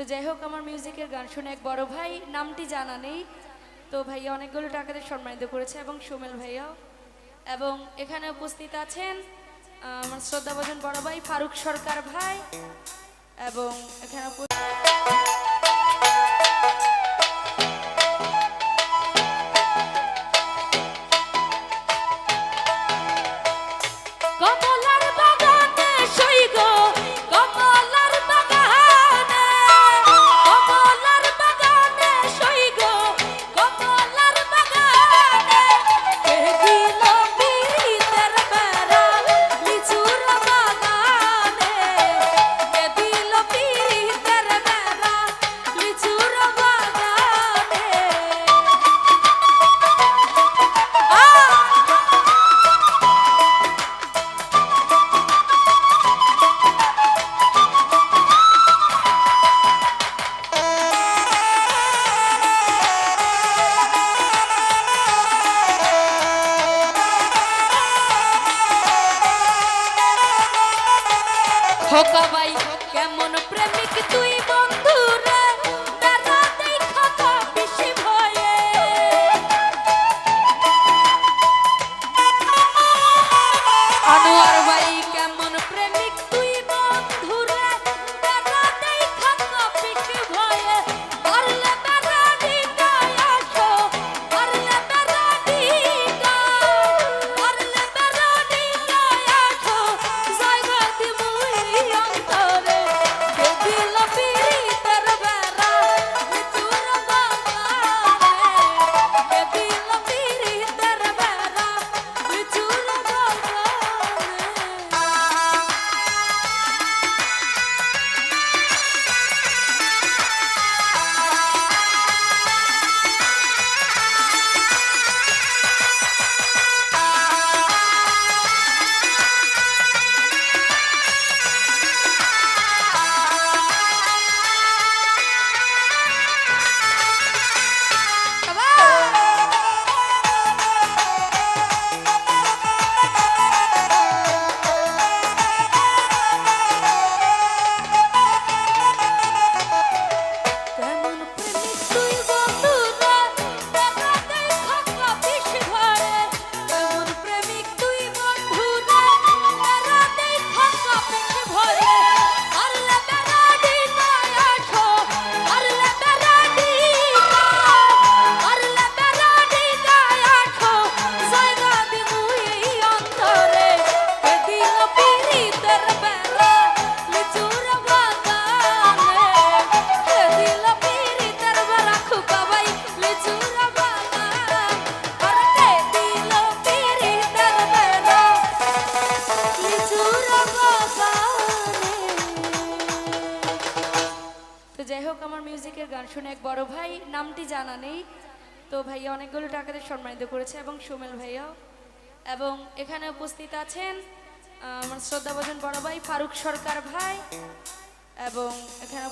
তো যাই হোক, আমার মিউজিকের গান শুনে এক বড় ভাই, নামটি জানা নেই, তো ভাইয়া অনেকগুলো টাকাতে সম্মানিত করেছে, এবং সুমেল ভাইয়াও। এবং এখানে উপস্থিত আছেন আমার শ্রদ্ধাভাজন বড় ভাই ফারুক সরকার ভাই। এবং এখানে খোকা ভাই কেমন প্রেমিক তুই বন্ধু রে, দাদা দেখা তো বেশি ভয়ে। আনোয়ার ভাই কেমন প্রেমিক তুই বন্ধু রে, দাদা দেখা তো বেশি ভয়ে। পারলে বেড়া দিগায় আসো, পারলে বেড়া দিগায়, পারলে বেড়া দিগায় আসো, জায়গা দিমুই অন্তরে। দিল পিরিতের বেড়া লিচুর বাগানে, দিল পিরিতের বেড়া লিচুর বাগানে। তো যাই হোক, আমার মিউজিকের গান শুনে এক বড় ভাই, নামটি জানা নেই, তো ভাইয়া অনেকগুলো টাকাতে সম্মানিত করেছে, এবং সুমেল ভাইয়াও। এবং এখানে উপস্থিত আছেন আমার শ্রদ্ধাভাজন বড় ভাই ফারুক সরকার ভাই। এবং এখানে